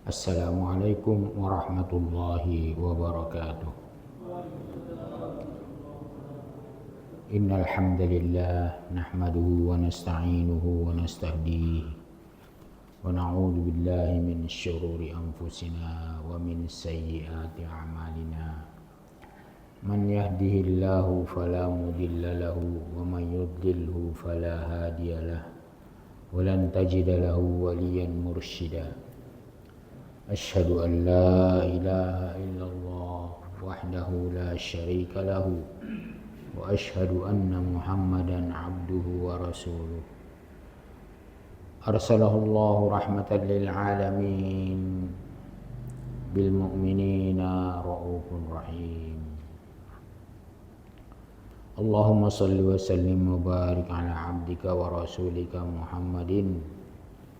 Assalamualaikum warahmatullahi wabarakatuh. Innal hamdalillah nahmaduhu wa nasta'inuhu wa nastahdihi wa na'udzu billahi min syururi anfusina wa min sayyiati a'malina. Man yahdihillahu fala mudilla lahu wa man yudlilhu fala hadiyalah. Wa lan tajida lahu waliyan mursyida. Asyhadu an la ilaha illallah wahdahu la syarika lahu wa asyhadu anna Muhammadan abduhu wa rasuluh. Arsalahullahu rahmatan lil alamin bil mu'minina raufur rahim. Allahumma salli wa sallim wa barik ala abdika wa rasulika Muhammadin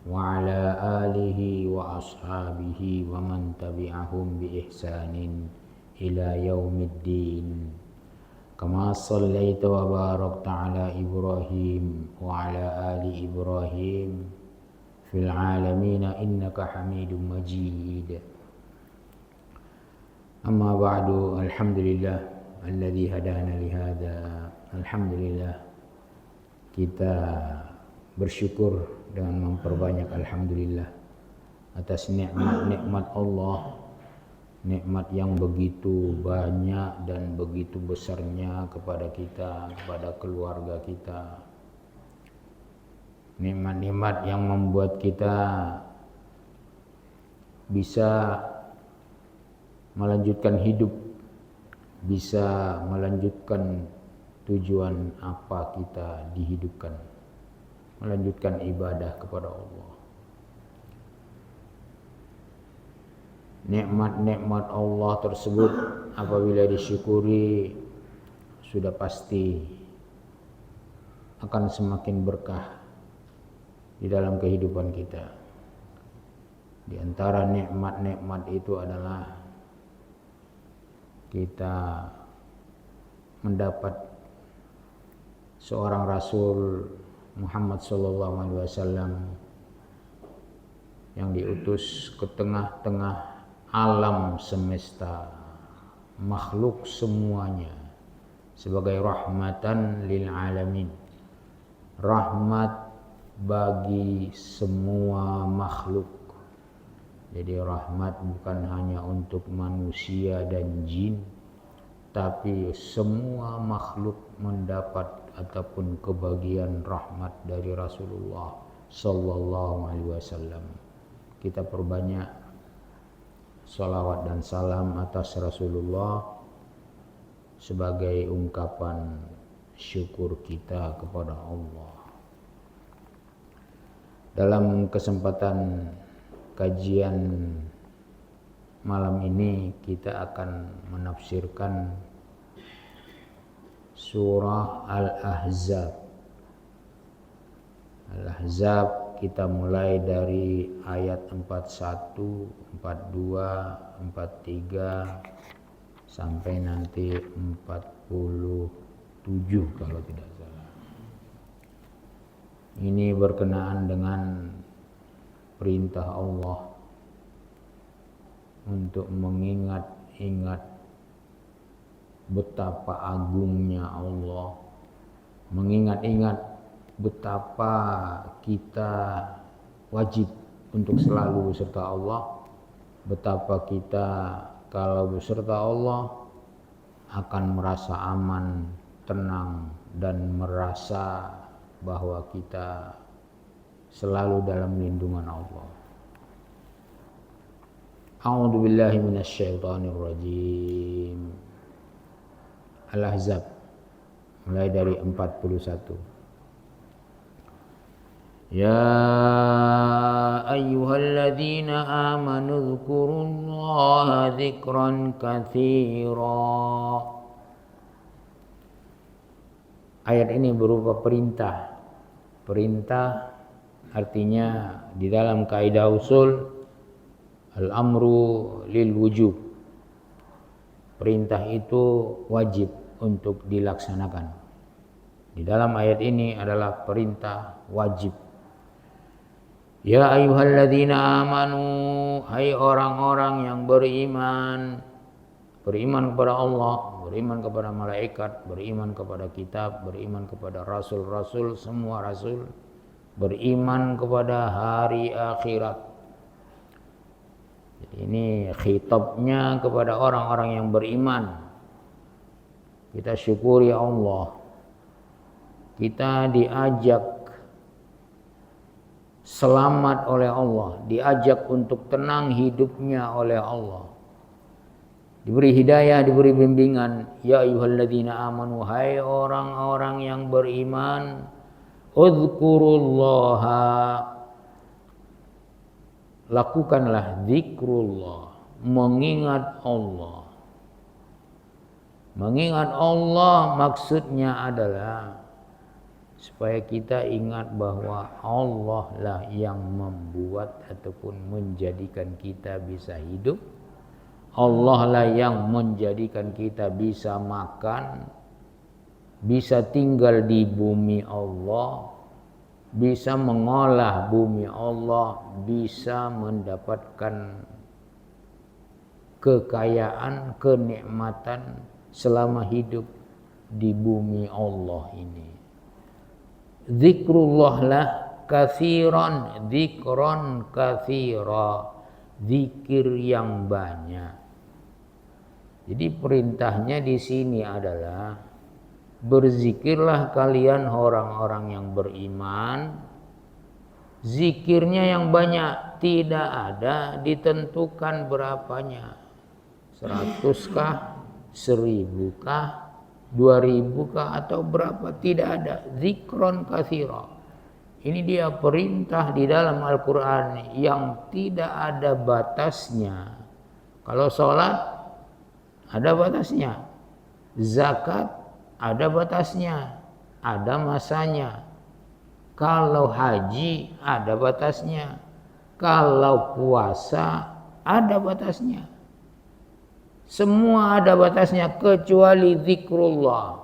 wa ala alihi wa ashabihi wa man tabi'ahum bi ihsanin ila yaumiddin. Kama sallaita wa barakta ala Ibrahim wa ala ali Ibrahim fil alamin innaka Hamidum Majid. Amma ba'du, alhamdulillah alladzi hadana li hadza. Alhamdulillah, kita bersyukur dengan memperbanyak alhamdulillah atas nikmat-nikmat Allah, nikmat yang begitu banyak dan begitu besarnya kepada kita, kepada keluarga kita. Nikmat-nikmat yang membuat kita bisa melanjutkan hidup, bisa melanjutkan tujuan apa kita dihidupkan, melanjutkan ibadah kepada Allah. Nikmat-nikmat Allah tersebut apabila disyukuri sudah pasti akan semakin berkah di dalam kehidupan kita. Di antara nikmat-nikmat itu adalah kita mendapat seorang Rasul Muhammad sallallahu alaihi wasallam yang diutus ke tengah-tengah alam semesta, makhluk semuanya, sebagai rahmatan lil alamin, rahmat bagi semua makhluk. Jadi rahmat bukan hanya untuk manusia dan jin, tapi semua makhluk mendapat ataupun kebagian rahmat dari Rasulullah sallallahu alaihi wasallam. Kita perbanyak salawat dan salam atas Rasulullah sebagai ungkapan syukur kita kepada Allah. Dalam kesempatan kajian malam ini kita akan menafsirkan surah Al-Ahzab. Al-Ahzab kita mulai dari ayat 41, 42, 43 sampai nanti 47 kalau tidak salah. Ini berkenaan dengan perintah Allah untuk mengingat-ingat betapa agungnya Allah, mengingat-ingat betapa kita wajib untuk selalu beserta Allah, betapa kita kalau beserta Allah akan merasa aman, tenang, dan merasa bahwa kita selalu dalam lindungan Allah. A'udzu billahi minasyaitonir rajim. Al-Ahzab mulai dari 41. Ya ayyuhalladzina amanu dzkurullaha dzikran katsira. Ayat ini berupa perintah. Perintah artinya di dalam kaidah usul al-amru lil wujub. Perintah itu wajib untuk dilaksanakan. Di dalam ayat ini adalah perintah wajib. Ya ayyuhalladzina amanu, hai orang-orang yang beriman. Beriman kepada Allah, beriman kepada malaikat, beriman kepada kitab, beriman kepada rasul-rasul, semua rasul, beriman kepada hari akhirat. Jadi ini khitabnya kepada orang-orang yang beriman. Kita syukuri Allah. Kita diajak selamat oleh Allah, diajak untuk tenang hidupnya oleh Allah. Diberi hidayah, diberi bimbingan. Ya ayyuhalladzina amanu, hai orang-orang yang beriman, uzkurullaha, lakukanlah zikrullah, mengingat Allah. Mengingat Allah maksudnya adalah supaya kita ingat bahwa Allah lah yang membuat ataupun menjadikan kita bisa hidup. Allah lah yang menjadikan kita bisa makan, bisa tinggal di bumi Allah, bisa mengolah bumi Allah, bisa mendapatkan kekayaan, kenikmatan selama hidup di bumi Allah ini. Zikrullah lah kathiran, zikron kathira, zikir yang banyak. Jadi perintahnya di sini adalah berzikirlah kalian orang-orang yang beriman. Zikirnya yang banyak, tidak ada ditentukan berapanya. 100 kah, 1000 kah, 2000 kah atau berapa, tidak ada. Zikron katsira. Ini dia perintah di dalam Al-Qur'an yang tidak ada batasnya. Kalau sholat ada batasnya, zakat ada batasnya, ada masanya. Kalau haji ada batasnya, kalau puasa ada batasnya. Semua ada batasnya kecuali zikrullah.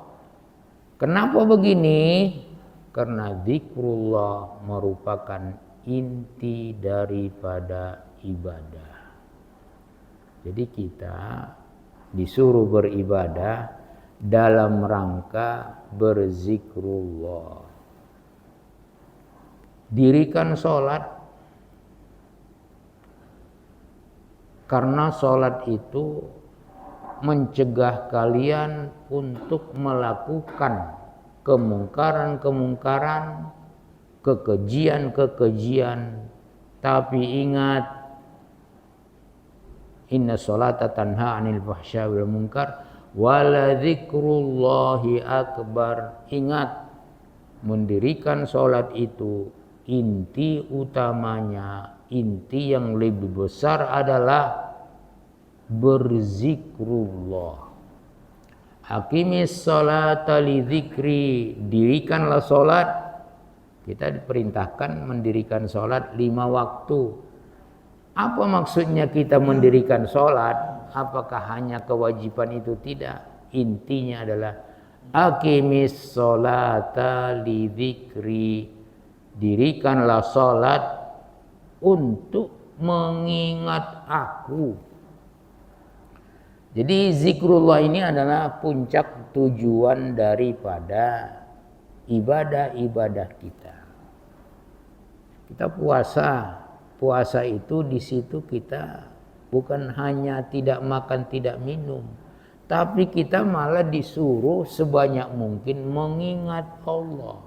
Kenapa begini? Karena zikrullah merupakan inti daripada ibadah. Jadi kita disuruh beribadah dalam rangka berzikrullah. Dirikan sholat, karena sholat itu mencegah kalian untuk melakukan kemungkaran-kemungkaran, kekejian-kekejian. Tapi ingat, inna sholata tanha 'anil fahsya wal munkar wala dzikrullahi akbar. Ingat, mendirikan sholat itu inti utamanya, inti yang lebih besar adalah berzikrullah. Aqimis sholata li dzikri, dirikanlah sholat. Kita diperintahkan mendirikan sholat 5 waktu. Apa maksudnya kita mendirikan sholat? Apakah hanya kewajiban itu? Tidak. Intinya adalah aqimis sholata li dzikri, dirikanlah sholat untuk mengingat aku. Jadi zikrullah ini adalah puncak tujuan daripada ibadah-ibadah kita. Kita puasa. Puasa itu di situ kita bukan hanya tidak makan, tidak minum, tapi kita malah disuruh sebanyak mungkin mengingat Allah.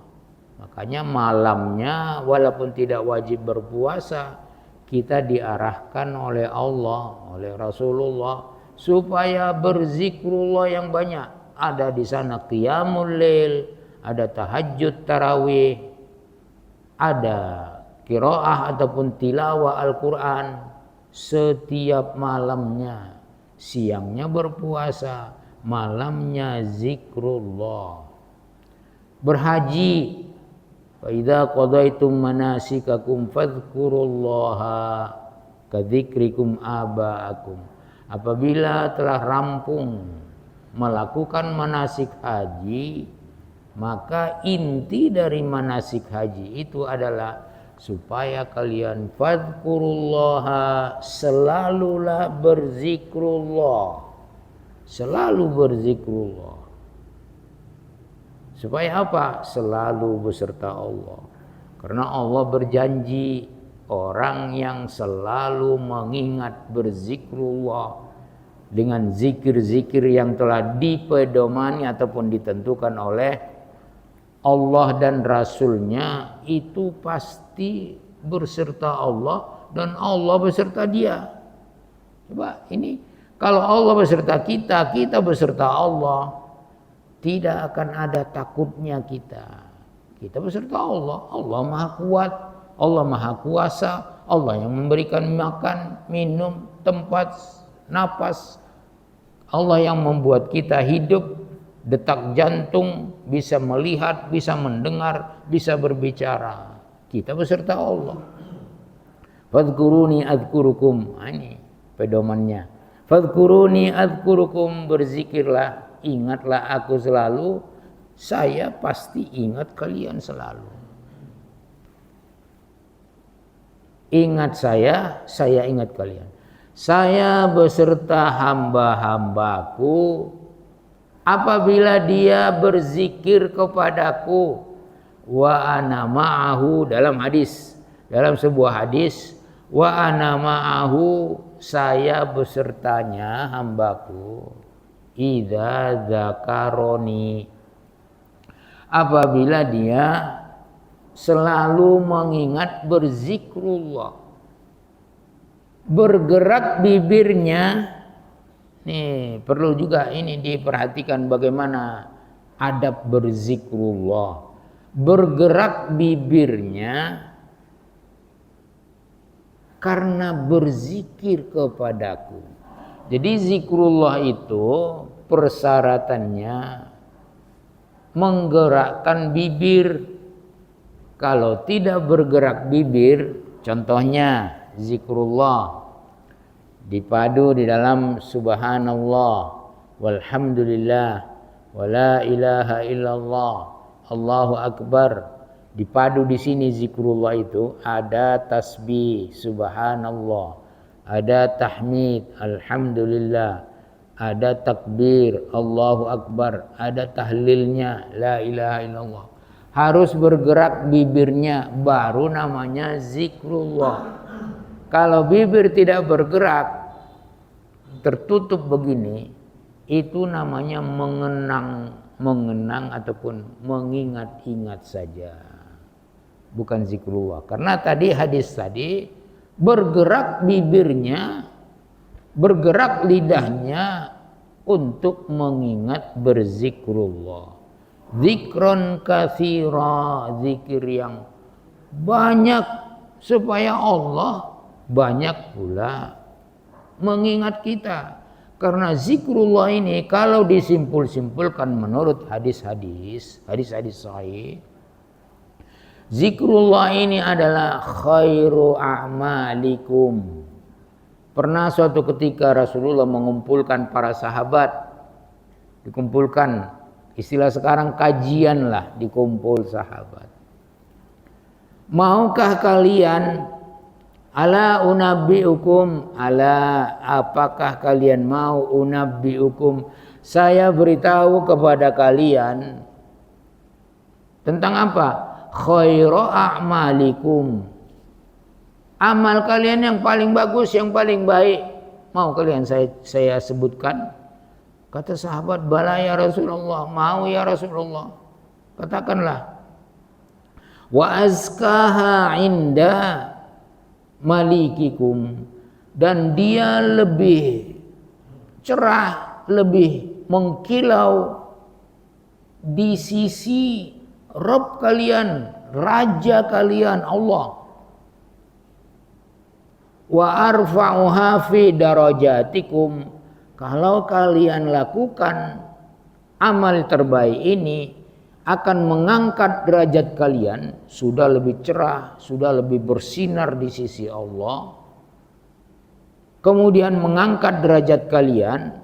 Makanya malamnya walaupun tidak wajib berpuasa, kita diarahkan oleh Allah, oleh Rasulullah supaya berzikrullah yang banyak. Ada di sana qiyamul lail, ada tahajud tarawih, ada qiraah ataupun tilawah Al-Quran setiap malamnya. Siangnya berpuasa, malamnya zikrullah. Berhaji, fa idza qadaitum manasikakum fadhkurullaha kadzikrikum aba'akum. Apabila telah rampung melakukan manasik haji, maka inti dari manasik haji itu adalah supaya kalian fadhkurullaha, selalulah berzikrullah, selalu berzikrullah. Supaya apa? Selalu beserta Allah. Karena Allah berjanji orang yang selalu mengingat berzikrullah dengan zikir-zikir yang telah dipedomani ataupun ditentukan oleh Allah dan Rasulnya, itu pasti berserta Allah dan Allah beserta dia. Coba ini, kalau Allah beserta kita, kita beserta Allah, tidak akan ada takutnya kita. Kita beserta Allah. Allah Maha Kuat, Allah Maha Kuasa, Allah yang memberikan makan, minum, tempat, napas. Allah yang membuat kita hidup, detak jantung, bisa melihat, bisa mendengar, bisa berbicara. Kita beserta Allah. Fadhkuruni adzkurukum. Ini pedomannya. Fadhkuruni adzkurukum, berzikirlah, ingatlah aku selalu, saya pasti ingat kalian selalu. Ingat saya ingat kalian. Saya beserta hamba-hambaku, apabila dia berzikir kepadaku, wa ana ma'ahu, dalam hadis, dalam sebuah hadis, wa ana ma'ahu, saya besertanya hambaku, idza dzakaroni, apabila dia selalu mengingat berzikrullah, bergerak bibirnya. Nih perlu juga ini diperhatikan bagaimana adab berzikrullah. Bergerak bibirnya karena berzikir kepadaku. Jadi zikrullah itu persyaratannya menggerakkan bibir. Kalau tidak bergerak bibir, contohnya zikrullah dipadu di dalam subhanallah, walhamdulillah, wala ilaha illallah, Allahu akbar. Dipadu di sini zikrullah itu ada tasbih subhanallah, ada tahmid alhamdulillah, ada takbir Allahu akbar, ada tahlilnya la ilaha illallah. Harus bergerak bibirnya, baru namanya zikrullah. Kalau bibir tidak bergerak, tertutup begini, itu namanya mengenang ataupun mengingat-ingat saja, bukan zikrullah. Karena tadi hadis tadi, bergerak bibirnya, bergerak lidahnya untuk mengingat berzikrullah. Zikron katsira, zikir yang banyak, supaya Allah banyak pula mengingat kita. Karena zikrullah ini kalau disimpul-simpulkan menurut hadis-hadis sahih, zikrullah ini adalah khairu a'malikum. Pernah suatu ketika Rasulullah mengumpulkan para sahabat, dikumpulkan, istilah sekarang kajian lah, dikumpul sahabat. Maukah kalian, ala unabbiukum, ala apakah kalian mau, unabbiukum, saya beritahu kepada kalian tentang apa? Khairu a'malikum, amal kalian yang paling bagus, yang paling baik. Mau kalian saya sebutkan? Kata sahabat, bala ya Rasulullah, mau ya Rasulullah. Katakanlah. Wa azkaha inda malikikum, dan dia lebih cerah, lebih mengkilau di sisi Rabb kalian, Raja kalian Allah. Wa arfa'uha fi darajatikum, kalau kalian lakukan amal terbaik ini, akan mengangkat derajat kalian, sudah lebih cerah, sudah lebih bersinar di sisi Allah. Kemudian mengangkat derajat kalian,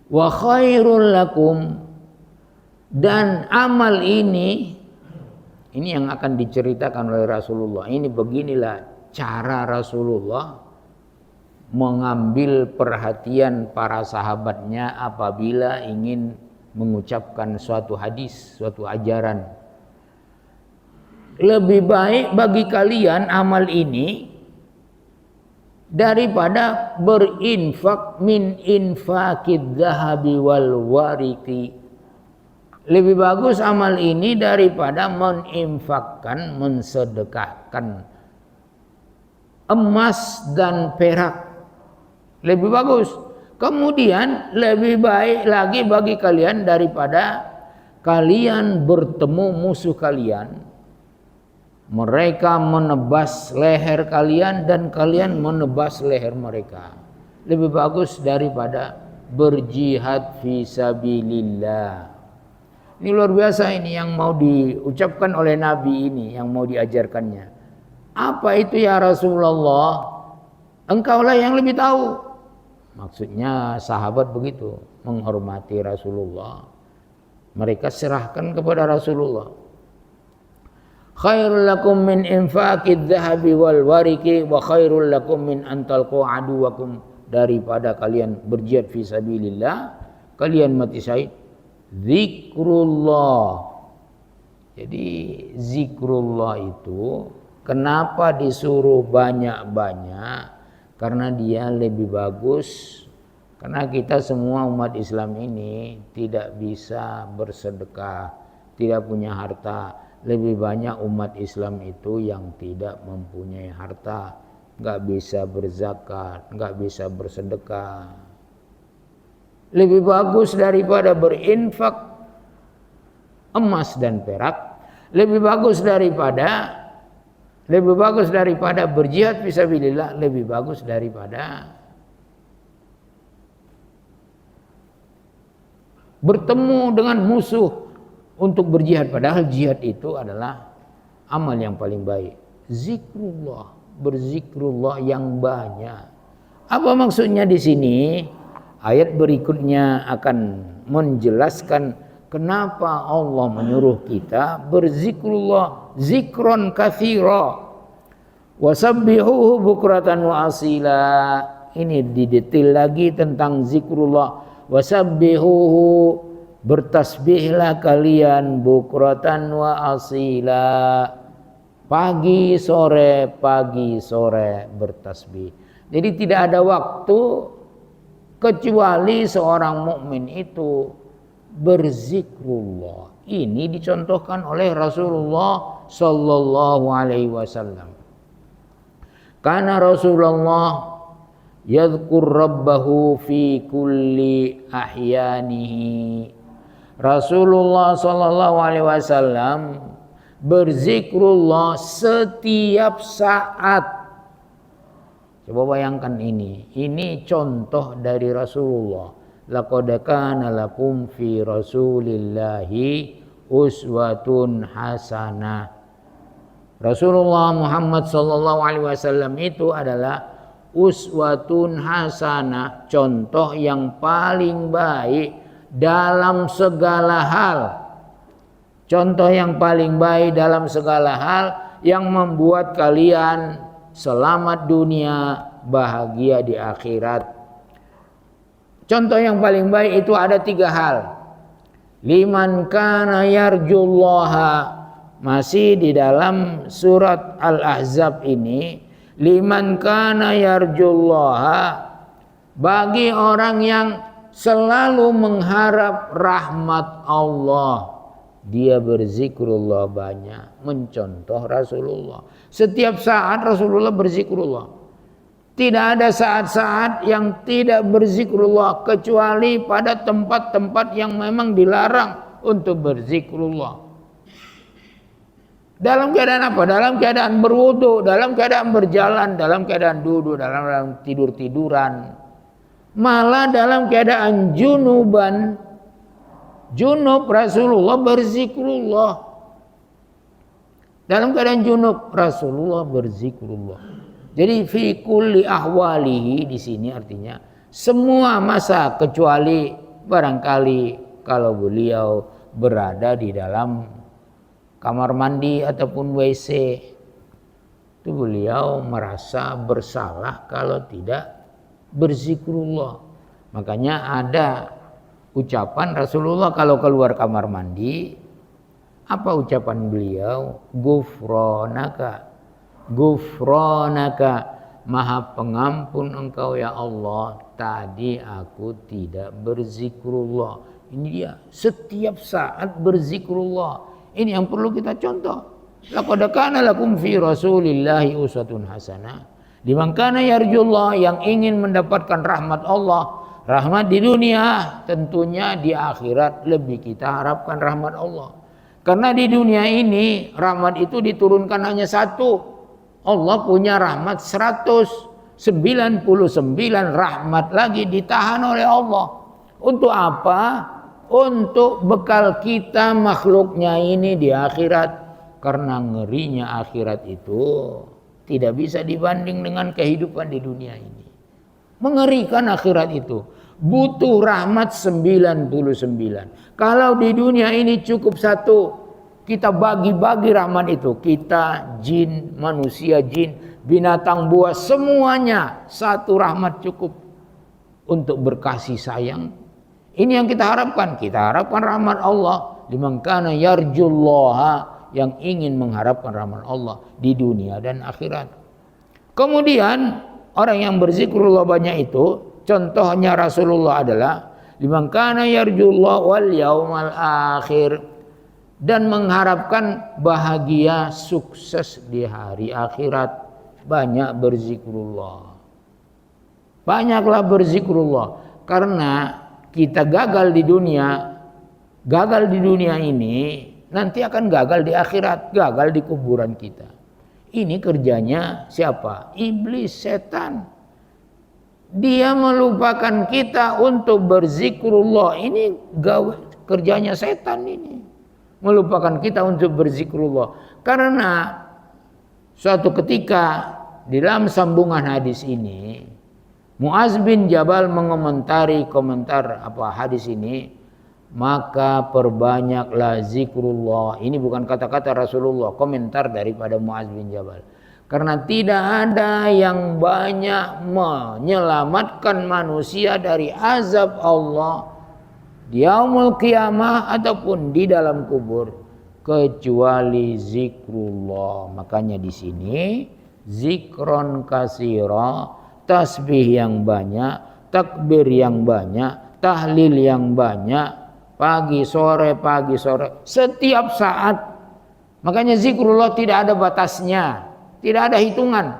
wa khairul lakum, dan amal ini Ini yang akan diceritakan oleh Rasulullah. Ini beginilah cara Rasulullah mengambil perhatian para sahabatnya apabila ingin mengucapkan suatu hadis, suatu ajaran. Lebih baik bagi kalian amal ini daripada berinfak min infakid zahabi wal wariki. Lebih bagus amal ini daripada meninfakkan, mensedekahkan emas dan perak. Lebih bagus. Kemudian lebih baik lagi bagi kalian daripada kalian bertemu musuh kalian. Mereka menebas leher kalian dan kalian menebas leher mereka. Lebih bagus daripada berjihad fi sabilillah. Ini luar biasa ini yang mau diucapkan oleh Nabi ini, yang mau diajarkannya. Apa itu ya Rasulullah? Engkaulah yang lebih tahu. Maksudnya sahabat begitu, menghormati Rasulullah. Mereka serahkan kepada Rasulullah. Khairul lakum min infaqid dhahabi wal wariki wa khairul lakum min an talqu aduwakum, daripada kalian berjihad fi sabilillah, kalian mati syahid. Zikrullah. Jadi zikrullah itu kenapa disuruh banyak-banyak? Karena dia lebih bagus. Karena kita semua umat Islam ini tidak bisa bersedekah, tidak punya harta. Lebih banyak umat Islam itu yang tidak mempunyai harta, nggak bisa berzakat, nggak bisa bersedekah. Lebih bagus daripada berinfak emas dan perak, lebih bagus daripada berjihad fisabilillah, lebih bagus daripada bertemu dengan musuh untuk berjihad, padahal jihad itu adalah amal yang paling baik. Zikrullah, berzikrullah yang banyak. Apa maksudnya di sini? Ayat berikutnya akan menjelaskan kenapa Allah menyuruh kita berzikrullah, zikron katsira, wasabbihuhu bukratan wa asila. Ini didetail lagi tentang zikrullah. Wasabbihuhu, bertasbihlah kalian bukratan wa asila, pagi sore bertasbih. Jadi tidak ada waktu kecuali seorang mukmin itu berzikrullah. Ini dicontohkan oleh Rasulullah sallallahu alaihi wasallam. Karena Rasulullah yadhkur rabbahu fi kulli ahyanihi. Rasulullah sallallahu alaihi wasallam berzikrullah setiap saat. Coba bayangkan ini contoh dari Rasulullah. Laqad kana lakum fi Rasulillahi uswatun hasanah. Rasulullah Muhammad sallallahu alaihi wasallam itu adalah uswatun hasanah, contoh yang paling baik dalam segala hal. Contoh yang paling baik dalam segala hal yang membuat kalian selamat dunia, bahagia di akhirat. Contoh yang paling baik itu ada 3 hal. Liman kana yarjullaha, masih di dalam surat Al-Ahzab ini. Liman kana yarjullaha, bagi orang yang selalu mengharap rahmat Allah, dia berzikrullah banyak, mencontoh Rasulullah. Setiap saat Rasulullah berzikrullah. Tidak ada saat-saat yang tidak berzikrullah kecuali pada tempat-tempat yang memang dilarang untuk berzikrullah. Dalam keadaan apa? Dalam keadaan berwudu, dalam keadaan berjalan, dalam keadaan duduk, dalam tidur-tiduran. Malah dalam keadaan junub Rasulullah berzikrullah. Dalam keadaan junub Rasulullah berzikrullah. Jadi fi kulli ahwalihi di sini artinya semua masa, kecuali barangkali kalau beliau berada di dalam kamar mandi ataupun WC, itu beliau merasa bersalah kalau tidak berzikrullah. Makanya ada ucapan Rasulullah kalau keluar kamar mandi, apa ucapan beliau? Ghufranaka, Ghufranaka, Maha pengampun Engkau ya Allah, tadi aku tidak berzikrullah. Ini dia, setiap saat berzikrullah. Ini yang perlu kita contoh. Laqad kana lakum fi Rasulillahi uswatun hasanah liman kana yarjullah, yang ingin mendapatkan rahmat Allah, rahmat di dunia, tentunya di akhirat lebih kita harapkan rahmat Allah. Karena di dunia ini rahmat itu diturunkan hanya satu. Allah punya rahmat 199 rahmat lagi ditahan oleh Allah. Untuk apa? Untuk bekal kita makhluknya ini di akhirat. Karena ngerinya akhirat itu tidak bisa dibanding dengan kehidupan di dunia ini. Mengerikan akhirat itu. Butuh rahmat 99. Kalau di dunia ini cukup satu, kita bagi-bagi rahmat itu. Kita, jin, manusia, jin, binatang buas, semuanya satu rahmat cukup untuk berkasih sayang. Ini yang kita harapkan. Kita harapkan rahmat Allah. Liman kana yarjullaha, yang ingin mengharapkan rahmat Allah di dunia dan akhirat. Kemudian orang yang berzikrullah banyak itu, contohnya Rasulullah adalah liman kana yarjullah wal yaumal akhir, dan mengharapkan bahagia sukses di hari akhirat. Banyak berzikrullah. Banyaklah berzikrullah, karena kita gagal di dunia ini, nanti akan gagal di akhirat, gagal di kuburan kita. Ini kerjanya siapa? Iblis, setan. Dia melupakan kita untuk berzikrullah. Ini kerjanya setan ini. Melupakan kita untuk berzikrullah. Karena suatu ketika di dalam sambungan hadis ini, Muaz bin Jabal mengomentari hadis ini. Maka perbanyaklah zikrullah. Ini bukan kata-kata Rasulullah, komentar daripada Muaz bin Jabal. Karena tidak ada yang banyak menyelamatkan manusia dari azab Allah di yaumul qiyamah ataupun di dalam kubur kecuali zikrullah. Makanya di sini zikron kasira, tasbih yang banyak, takbir yang banyak, tahlil yang banyak, pagi sore, setiap saat. Makanya zikrullah tidak ada batasnya, tidak ada hitungan.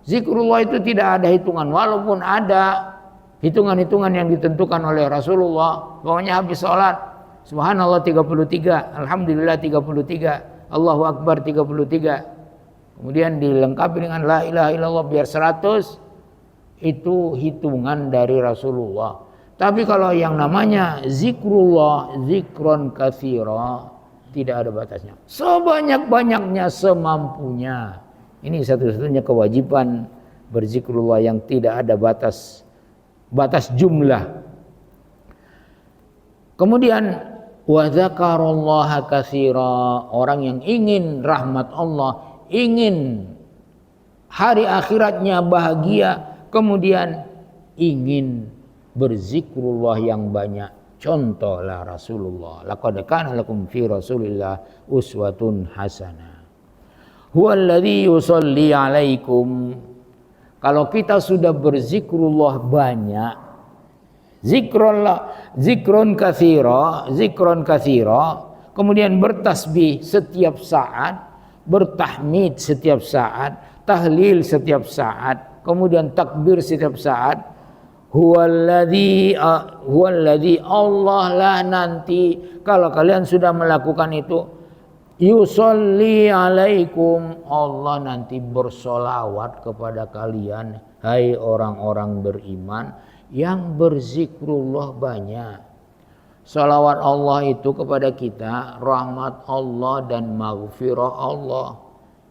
Zikrullah itu tidak ada hitungan, walaupun ada hitungan-hitungan yang ditentukan oleh Rasulullah. Pokoknya habis sholat, subhanallah 33, alhamdulillah 33, Allahu Akbar 33. Kemudian dilengkapi dengan la ilaha illallah biar 100. Itu hitungan dari Rasulullah. Tapi kalau yang namanya zikrullah, zikron katsira, tidak ada batasnya. Sebanyak-banyaknya, semampunya. Ini satu-satunya kewajiban berzikrullah yang tidak ada batas jumlah. Kemudian wa dzakarallaha katsira, orang yang ingin rahmat Allah, ingin hari akhiratnya bahagia, kemudian ingin berzikrullah yang banyak. Contohlah Rasulullah. Laqad kana lakum fi Rasulillah uswatun hasanah. Huwallazi yusolli alaikum. Kalau kita sudah berzikrullah banyak, zikron katsira, kemudian bertasbih setiap saat, bertahmid setiap saat, tahlil setiap saat, kemudian takbir setiap saat. Huwallazi Allah lah nanti kalau kalian sudah melakukan itu, yusolli alaikum, Allah nanti bersolawat kepada kalian, hai orang-orang beriman yang berzikrullah banyak. Salawat Allah itu kepada kita rahmat Allah dan maghfirah Allah.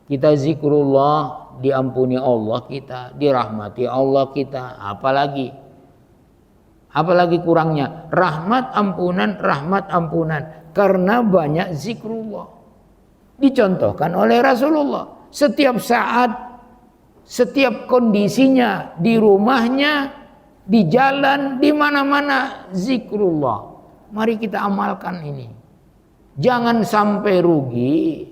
Kita zikrullah, diampuni Allah kita, dirahmati Allah kita. Apalagi kurangnya? Rahmat ampunan, karena banyak zikrullah. dicontohkan oleh Rasulullah. Setiap saat, setiap kondisinya, di rumahnya, di jalan, di mana-mana zikrullah. Mari kita amalkan ini. Jangan sampai rugi.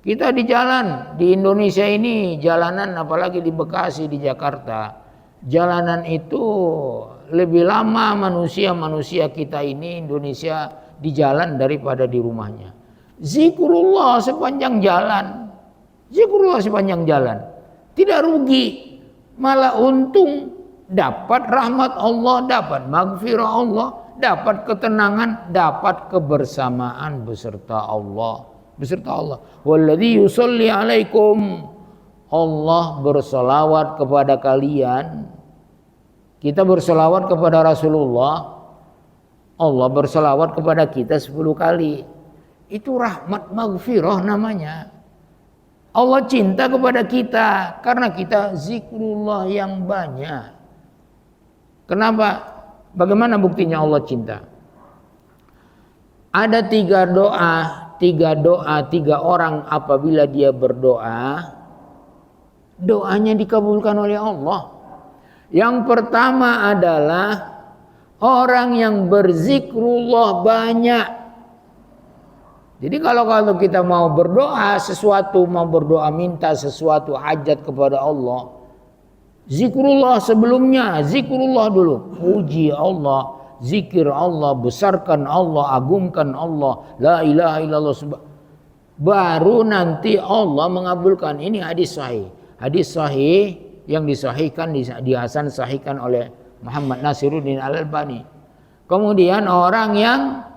Kita di jalan, di Indonesia ini jalanan, apalagi di Bekasi, di Jakarta, jalanan itu lebih lama manusia kita ini Indonesia di jalan daripada di rumahnya. Zikrullah sepanjang jalan. Zikrullah sepanjang jalan. Tidak rugi, malah untung, dapat rahmat Allah, dapat maghfirah Allah, dapat ketenangan, dapat kebersamaan beserta Allah. Beserta Allah. Walladzi yusolli alaikum. Allah bersolawat kepada kalian. Kita bersolawat kepada Rasulullah. Allah bersolawat kepada kita 10 kali. Itu rahmat maghfirah namanya. Allah cinta kepada kita karena kita zikrullah yang banyak. Kenapa? Bagaimana buktinya Allah cinta? Ada 3 orang apabila dia berdoa, doanya dikabulkan oleh Allah. Yang pertama adalah orang yang berzikrullah banyak. Jadi kalau kita mau berdoa sesuatu, mau berdoa minta sesuatu hajat kepada Allah, zikrullah sebelumnya, zikrullah dulu. Puji Allah, zikir Allah, besarkan Allah, agungkan Allah, la ilaha illallah. Baru nanti Allah mengabulkan. Ini hadis sahih. Hadis sahih yang disahihkan, dihasan sahihkan oleh Muhammad Nasiruddin Al-Albani. Kemudian orang yang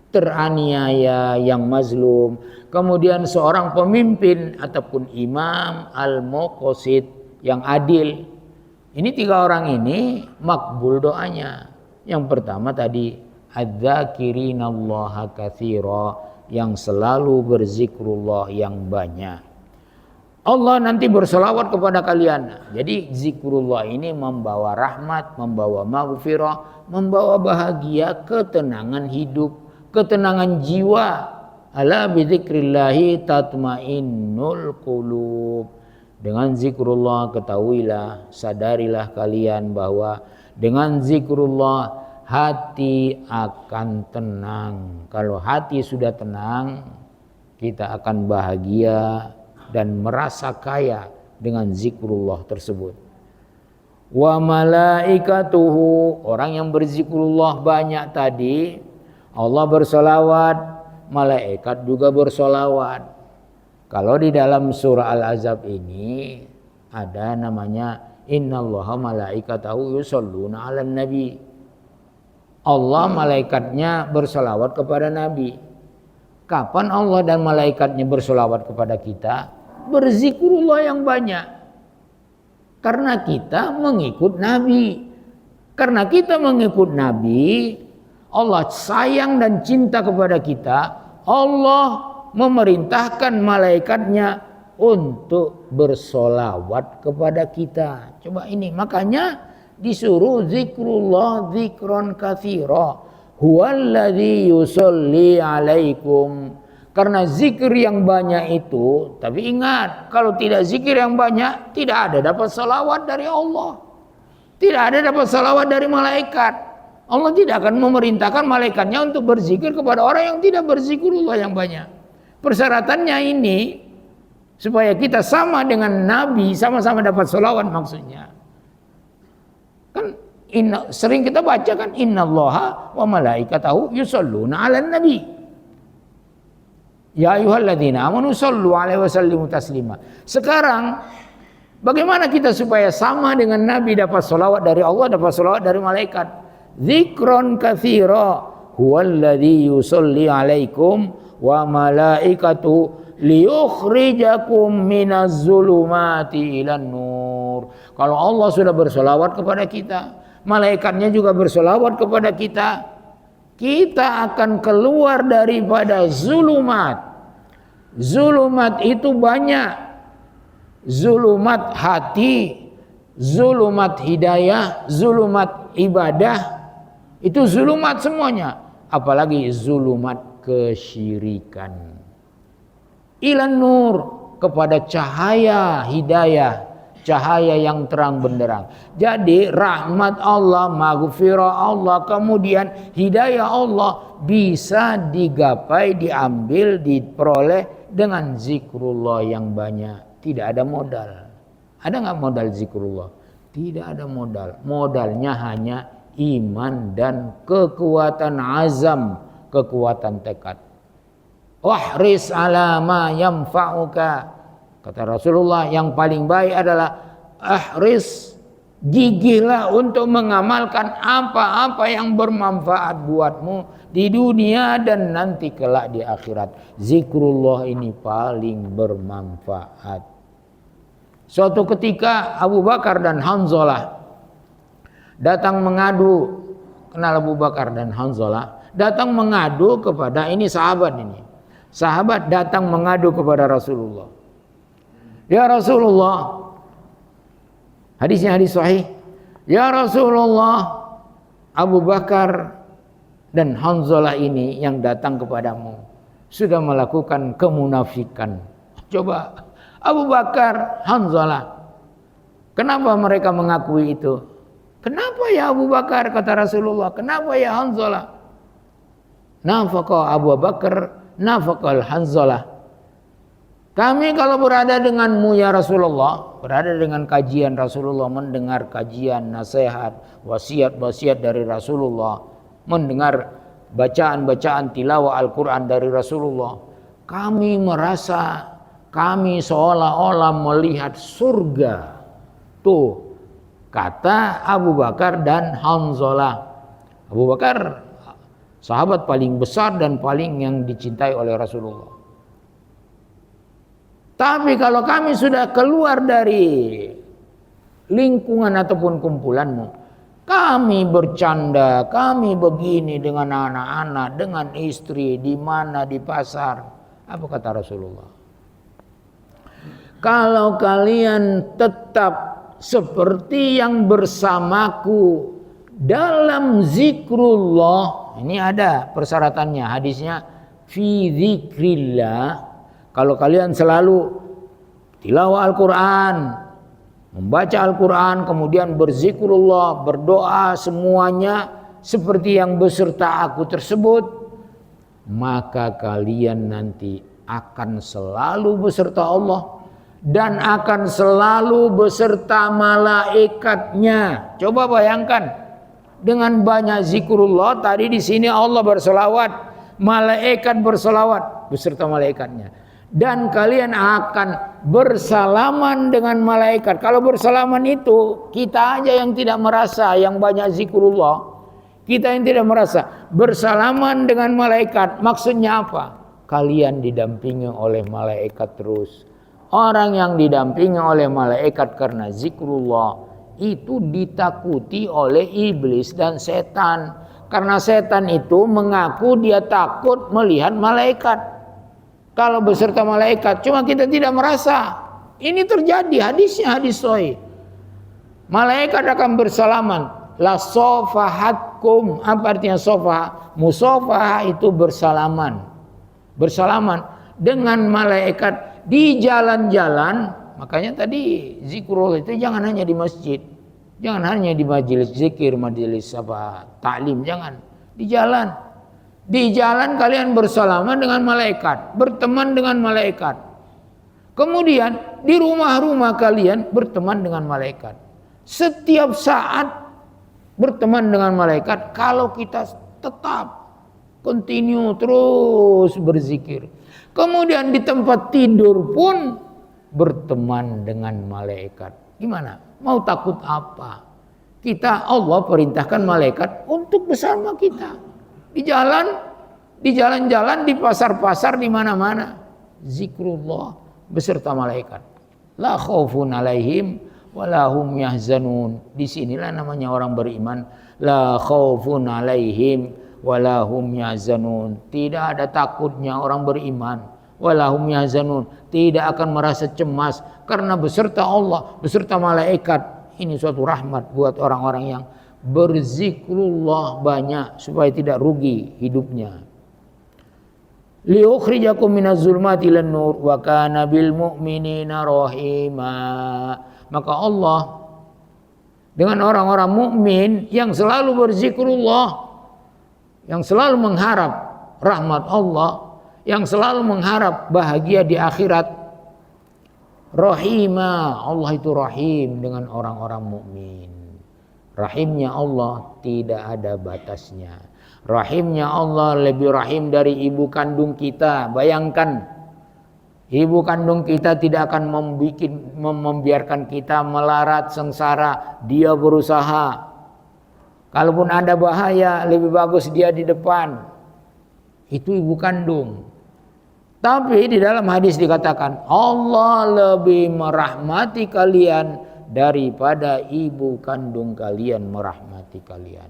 teraniaya, yang mazlum, kemudian seorang pemimpin ataupun imam al-muqsid yang adil. Ini 3 orang ini makbul doanya. Yang pertama tadi adz-dzakirinallaha katsira, yang selalu berzikrullah yang banyak. Allah nanti berselawat kepada kalian. Jadi zikrullah ini membawa rahmat, membawa maghfirah, membawa bahagia, ketenangan hidup, ketenangan jiwa. Ala bidzikrillahi tatmainnul qulub. Dengan zikrullah ketahuilah, sadarilah kalian bahwa dengan zikrullah hati akan tenang. Kalau hati sudah tenang, kita akan bahagia dan merasa kaya dengan zikrullah tersebut. Wa malaikatuhu, orang yang berzikrullah banyak tadi, Allah bersolawat, malaikat juga bersolawat. Kalau di dalam surah Al-Ahzab ini ada namanya innallaha malaikatahu yusholluna 'alan nabi. Allah malaikatnya bersolawat kepada Nabi. Kapan Allah dan malaikatnya bersolawat kepada kita? Berzikrullah yang banyak. Karena kita mengikut Nabi. Karena kita mengikut Nabi, Allah sayang dan cinta kepada kita. Allah memerintahkan malaikatnya untuk bersolawat kepada kita. Coba ini, makanya disuruh zikrullah zikron katsira. Huwallazi yusolli alaikum. Karena zikir yang banyak itu, tapi ingat, kalau tidak zikir yang banyak, tidak ada dapat salawat dari Allah. Tidak ada dapat salawat dari malaikat. Allah tidak akan memerintahkan malaikatnya untuk berzikir kepada orang yang tidak berzikrullah yang banyak. Persyaratannya ini, supaya kita sama dengan Nabi, sama-sama dapat salawat maksudnya. Kan sering kita baca kan, innallaha wa malaikatahu yusholluna 'alan nabi. Ya ayyuhalladzina amanu shallu 'alaihi wa sallimu taslima. Sekarang bagaimana kita supaya sama dengan Nabi, dapat salawat dari Allah, dapat salawat dari malaikat? Zikron katsira huwallazi yusolli 'alaikum wa malaikatu liyukhrijakum minaz zulumati ilan nur. Kalau Allah sudah bersolawat kepada kita, malaikatnya juga bersolawat kepada kita, kita akan keluar daripada zulumat. Zulumat itu banyak. Zulumat hati, zulumat hidayah, zulumat ibadah. Itu zulumat semuanya. Apalagi zulumat kesyirikan. ilan nur, kepada cahaya hidayah, cahaya yang terang benderang. Jadi rahmat Allah, maghfirah Allah, kemudian hidayah Allah bisa digapai, diambil, diperoleh dengan zikrullah yang banyak. Tidak ada modal. Ada nggak modal zikrullah? Tidak ada modal. Modalnya hanya iman dan kekuatan azam, kekuatan tekad. Wahris ala ma yanfa'uka. Kata Rasulullah, yang paling baik adalah ahris, gigihlah untuk mengamalkan apa-apa yang bermanfaat buatmu di dunia dan nanti kelak di akhirat. Zikrullah ini paling bermanfaat. Suatu ketika Abu Bakar dan Hanzalah datang mengadu. Kenal Abu Bakar dan Hanzalah? Datang mengadu kepada ini sahabat ini. Sahabat datang mengadu kepada Rasulullah. Ya Rasulullah, hadisnya hadis sahih. Ya Rasulullah, Abu Bakar dan Hanzalah ini yang datang kepadamu sudah melakukan kemunafikan. Coba Abu Bakar, Hanzalah, kenapa mereka mengakui itu? Kenapa ya Abu Bakar, kata Rasulullah? Kenapa ya Hanzalah? Nafaqa Abu Bakar, nafaqal Hanzalah. Kami kalau berada denganmu ya Rasulullah, berada dengan kajian Rasulullah, mendengar kajian, nasihat, wasiat-wasiat dari Rasulullah, mendengar bacaan-bacaan tilawah Al-Quran dari Rasulullah, kami merasa kami seolah-olah melihat surga. Tuh kata Abu Bakar dan Hanzalah. Abu Bakar sahabat paling besar dan paling yang dicintai oleh Rasulullah. Tapi kalau kami sudah keluar dari lingkungan ataupun kumpulanmu, kami bercanda, kami begini dengan anak-anak, dengan istri, di mana, di pasar. Apa kata Rasulullah? Kalau kalian tetap seperti yang bersamaku dalam zikrullah, ini ada persyaratannya, hadisnya fi zikrillah. Kalau kalian selalu tilawah Al-Quran, membaca Al-Quran, kemudian berzikrullah, berdoa, semuanya seperti yang beserta aku tersebut, maka kalian nanti akan selalu beserta Allah dan akan selalu beserta malaikatnya. Coba bayangkan, dengan banyak zikrullah, tadi di sini Allah berselawat, malaikat berselawat beserta malaikatnya. Dan kalian akan bersalaman dengan malaikat. Kalau bersalaman itu kita aja yang tidak merasa, yang banyak zikrullah, kita yang tidak merasa. Bersalaman dengan malaikat maksudnya apa? Kalian didampingi oleh malaikat terus. Orang yang didampingi oleh malaikat karena zikrullah itu ditakuti oleh iblis dan setan. Karena setan itu mengaku dia takut melihat malaikat. Kalau beserta malaikat, cuma kita tidak merasa. Ini terjadi, hadisnya hadis sahih. Malaikat akan bersalaman. La sofahatkum. Apa artinya sofa? Musofah itu bersalaman. Bersalaman dengan malaikat di jalan-jalan. Makanya tadi zikrullah itu jangan hanya di masjid. Jangan hanya di majelis zikir, majelis taklim, jangan. Di jalan. Di jalan kalian bersalaman dengan malaikat, berteman dengan malaikat. Kemudian di rumah-rumah kalian berteman dengan malaikat. Setiap saat berteman dengan malaikat kalau kita tetap continue terus berzikir. Kemudian di tempat tidur pun berteman dengan malaikat. Gimana? Mau takut apa? Kita, Allah perintahkan malaikat untuk bersama kita. Di jalan, di jalan-jalan, di pasar-pasar, di mana-mana. Zikrullah beserta malaikat. La khaufun alaihim wa la hum yahzanun. Disinilah namanya orang beriman. La khaufun alaihim wa la hum yahzanun. Tidak ada takutnya orang beriman. Wa la hum yahzanun. Tidak akan merasa cemas karena beserta Allah, beserta malaikat. Ini suatu rahmat buat orang-orang yang berzikrullah banyak supaya tidak rugi hidupnya. liukhrijakum minaz zulumati ilan nur wa kana bil mu'minina rahima. Maka Allah dengan orang-orang mukmin yang selalu berzikrullah, yang selalu mengharap rahmat Allah, yang selalu mengharap bahagia di akhirat, rahima. Allah itu rahim dengan orang-orang mukmin. Rahimnya Allah tidak ada batasnya. Rahimnya Allah lebih rahim dari ibu kandung kita. Bayangkan, ibu kandung kita tidak akan membiarkan kita melarat sengsara. Dia berusaha. Kalaupun ada bahaya, lebih bagus dia di depan. Itu ibu kandung. Tapi di dalam hadis dikatakan Allah lebih merahmati kalian daripada ibu kandung kalian merahmati kalian.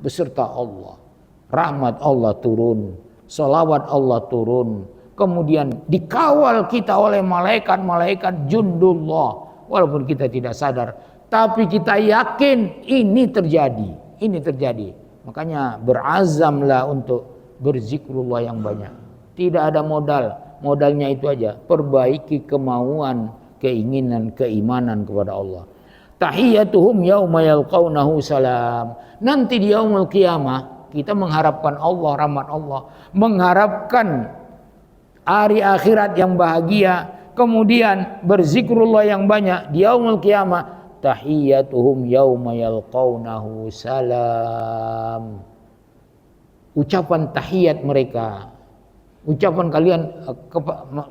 Beserta Allah. Rahmat Allah turun, salawat Allah turun, kemudian dikawal kita oleh malaikat-malaikat jundullah, walaupun kita tidak sadar, tapi kita yakin ini terjadi. Makanya berazamlah untuk berzikrullah yang banyak. Tidak ada modalnya itu aja, perbaiki kemauan, keinginan, keimanan kepada Allah. Tahiyyatuhum yauma yalqaunahu salam. Nanti di yaumul qiyamah kita mengharapkan Allah, rahmat Allah, mengharapkan hari akhirat yang bahagia, kemudian berzikrullah yang banyak di yaumul qiyamah. Tahiyyatuhum yauma yalqaunahu salam. Ucapan tahiyat mereka, ucapan kalian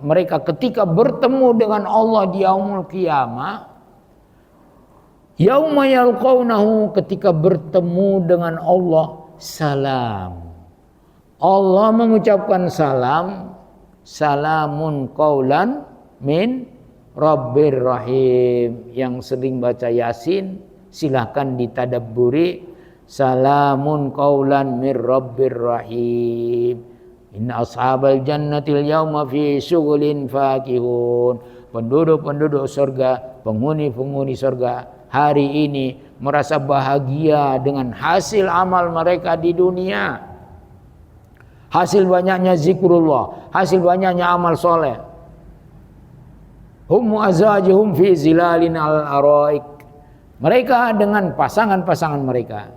mereka ketika bertemu dengan Allah di yaumul qiyamah. Yauma yalqaunahu, ketika bertemu dengan Allah, salam. Allah mengucapkan salam, salamun qaulan min rabbir rahim. Yang sering baca Yasin silahkan ditadabburi, salamun qaulan min rabbir rahim. Inna ashabal jannatil yauma fi syughulin fakihun. Penduduk-penduduk surga, penghuni-penghuni surga hari ini merasa bahagia dengan hasil amal mereka di dunia. Hasil banyaknya zikrullah, hasil banyaknya amal soleh. Hum azwajuhum fi zilalin al-araik. Mereka dengan pasangan-pasangan mereka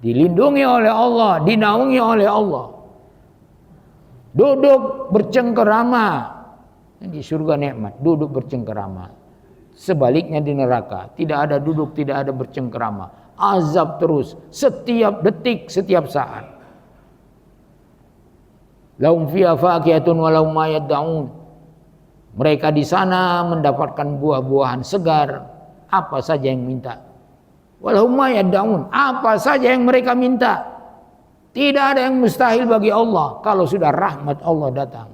dilindungi oleh Allah, dinaungi oleh Allah. Duduk bercengkerama. Di surga nikmat, duduk bercengkerama. Sebaliknya di neraka tidak ada duduk, tidak ada bercengkerama, azab terus setiap detik, setiap saat. Lahum fiha fakihatun wa lahum ma yad'un. Mereka di sana mendapatkan buah-buahan segar, apa saja yang minta. Wa lahum ma yad'un, apa saja yang mereka minta. Tidak ada yang mustahil bagi Allah kalau sudah rahmat Allah datang.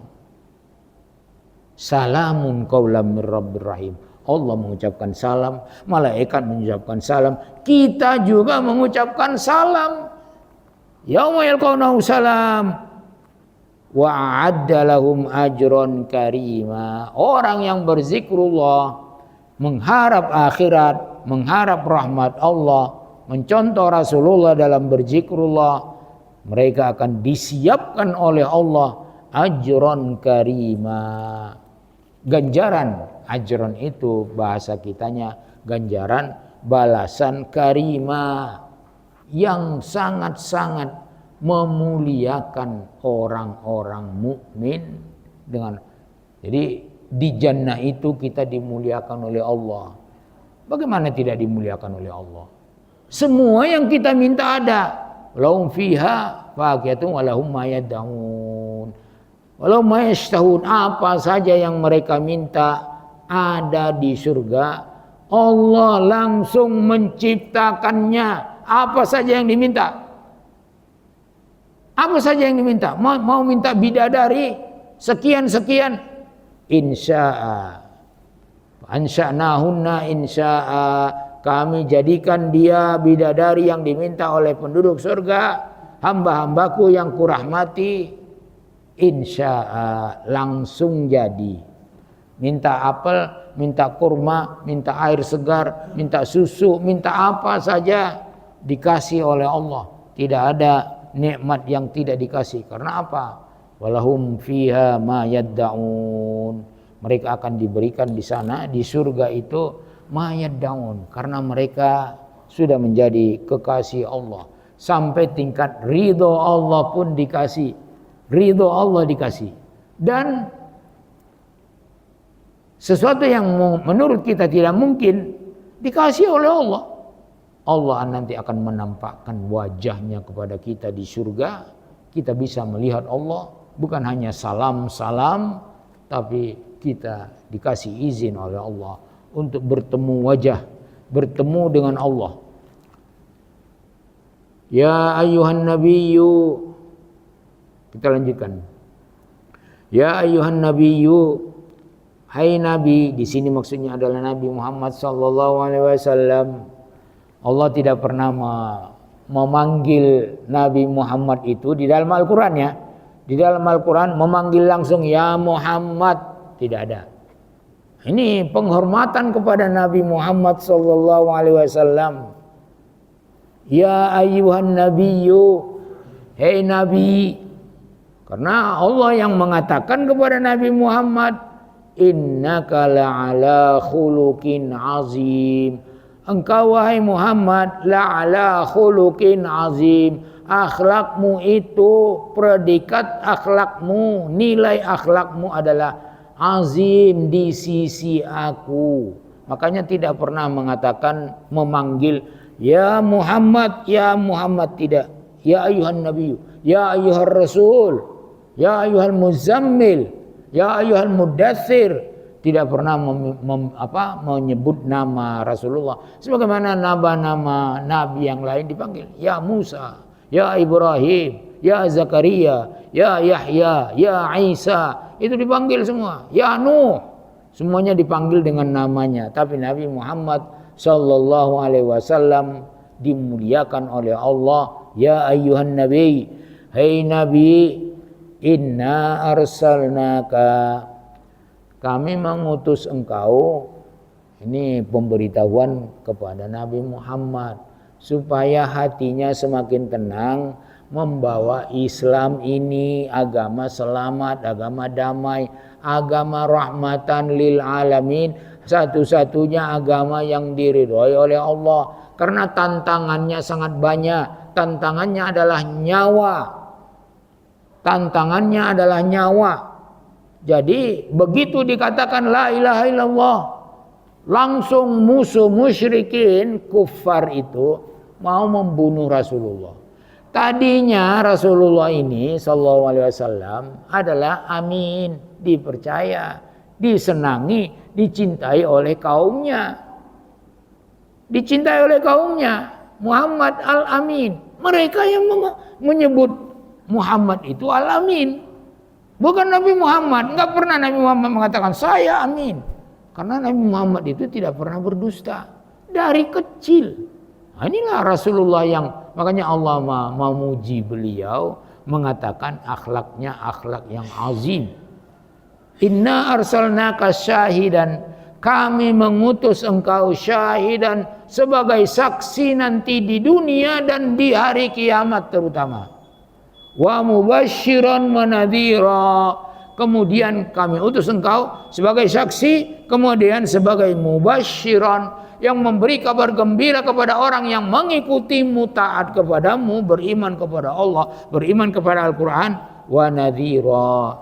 Salamun qaulam mir rabbir rahim. Allah mengucapkan salam, malaikat mengucapkan salam, kita juga mengucapkan salam. Yauma yalqaunahu salam wa a'adda lahum ajron karima. Orang yang berzikrullah, mengharap akhirat, mengharap rahmat Allah, mencontoh Rasulullah dalam berzikrullah, mereka akan disiapkan oleh Allah ajron karima. Ganjaran, ajron itu bahasa kitanya ganjaran, balasan karima yang sangat-sangat memuliakan orang-orang mukmin dengan. Jadi di jannah itu kita dimuliakan oleh Allah. Bagaimana tidak dimuliakan oleh Allah? Semua yang kita minta ada. Lahum fiha fakihatun wa lahum ma yad'un. Walau mayashtahun, apa saja yang mereka minta ada di surga. Allah langsung menciptakannya. Apa saja yang diminta. Apa saja yang diminta. Mau minta bidadari sekian-sekian, insya'a. Ansha'nahunna insya'a. Kami jadikan dia bidadari yang diminta oleh penduduk surga. Hamba-hambaku yang kurahmati, insya'a, langsung jadi. Minta apel, minta kurma, minta air segar, minta susu, minta apa saja dikasih oleh Allah. Tidak ada nikmat yang tidak dikasih. Karena apa? walahum fiha ma yad'un. Mereka akan diberikan di sana di surga itu ma yad'un, karena mereka sudah menjadi kekasih Allah. Sampai tingkat ridho Allah pun dikasih. Ridho Allah dikasih. Dan sesuatu yang menurut kita tidak mungkin dikasih oleh Allah. Allah nanti akan menampakkan wajahnya kepada kita di surga. Kita bisa melihat Allah. Bukan hanya salam-salam, tapi kita dikasih izin oleh Allah untuk bertemu wajah, bertemu dengan Allah. Ya ayyuhan nabiyyu, kita lanjutkan. Ya ayyuhan nabiyyu, hai nabi, di sini maksudnya adalah Nabi Muhammad sallallahu alaihi wasallam. Allah tidak pernah memanggil Nabi Muhammad itu di dalam Al-Qur'an ya. Di dalam Al-Qur'an memanggil langsung ya Muhammad, tidak ada. Ini penghormatan kepada Nabi Muhammad sallallahu alaihi wasallam. Ya ayyuhan nabiyyu, hei nabi. Karena Allah yang mengatakan kepada Nabi Muhammad, innaka la'ala khuluqin azim. Engkau wahai Muhammad la'ala khuluqin azim. Akhlakmu itu, predikat akhlakmu, nilai akhlakmu adalah azim di sisi aku. Makanya tidak pernah mengatakan memanggil ya Muhammad, tidak. Ya ayuhan nabiyyu, ya ayuhar rasul, ya ayuhal muzammil, ya ayuhal mudaththir. Tidak pernah menyebut nama Rasulullah. Sebagaimana nama nabi yang lain dipanggil ya Musa, ya Ibrahim, ya Zakaria, ya Yahya, ya Isa. Itu dipanggil semua. Ya Nuh. Semuanya dipanggil dengan namanya. Tapi Nabi Muhammad sallallahu alaihi wasallam dimuliakan oleh Allah. Ya ayyuhan nabi, hai nabi, inna arsalnaka, kami mengutus engkau. Ini pemberitahuan kepada Nabi Muhammad supaya hatinya semakin tenang, membawa Islam ini agama selamat, agama damai, agama rahmatan lil alamin, satu-satunya agama yang diridhoi oleh Allah. Karena tantangannya sangat banyak. Tantangannya adalah nyawa. Tantangannya adalah nyawa. Jadi begitu dikatakan la ilaha illallah, langsung musuh musyrikin kuffar itu mau membunuh Rasulullah. Tadinya Rasulullah ini sallallahu alaihi wasallam adalah amin, dipercaya, disenangi, dicintai oleh kaumnya. Dicintai oleh kaumnya, Muhammad al-Amin. Mereka yang menyebut Muhammad itu al-Amin. Bukan Nabi Muhammad. Enggak pernah Nabi Muhammad mengatakan saya amin. Karena Nabi Muhammad itu tidak pernah berdusta. Dari kecil. Nah, inilah Rasulullah yang makanya Allah memuji beliau, mengatakan akhlaknya akhlak yang azim. Inna arsalnaka syahidan, kami mengutus engkau syahidan, sebagai saksi nanti di dunia dan di hari kiamat terutama. Wa mubasysyiran wa nadhira, kemudian kami utus engkau sebagai saksi, kemudian sebagai mubasysyiran, yang memberi kabar gembira kepada orang yang mengikutimu, taat kepadamu, beriman kepada Allah, beriman kepada Al-Quran, wa nadhira,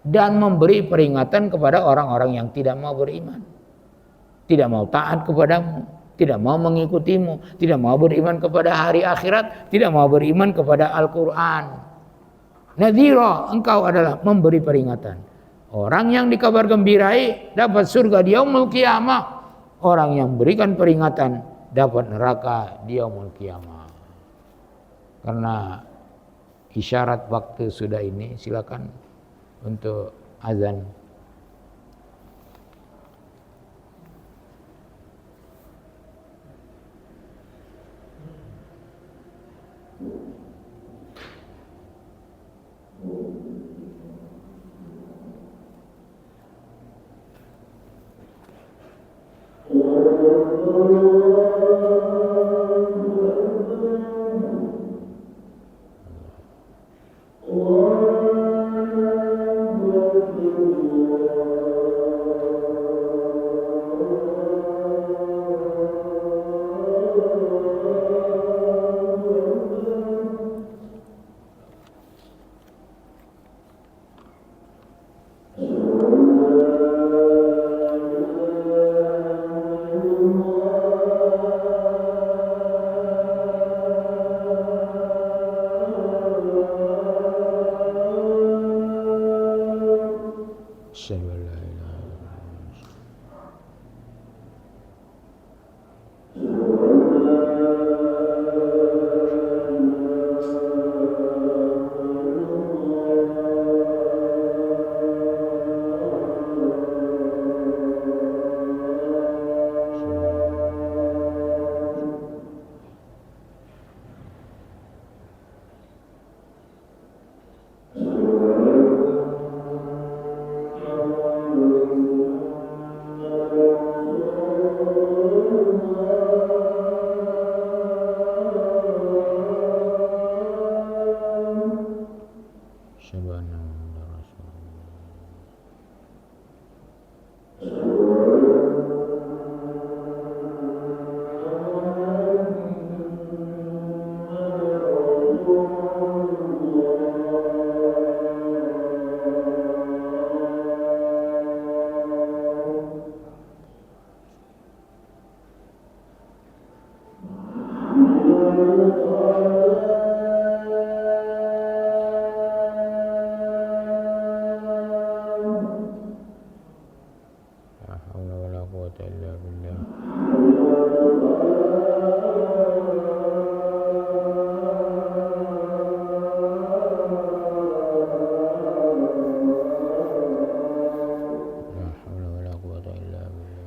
dan memberi peringatan kepada orang-orang yang tidak mau beriman, tidak mau taat kepadamu, tidak mau mengikutimu, tidak mau beriman kepada hari akhirat, tidak mau beriman kepada Al-Quran. Nadhira, engkau adalah memberi peringatan. Orang yang dikabar gembirai dapat surga di yaumul qiyamah. Orang yang berikan peringatan dapat neraka di yaumul qiyamah. Karena isyarat waktu sudah ini, silakan untuk azan. quwwata illa billah. La haula wala quwwata illa billah.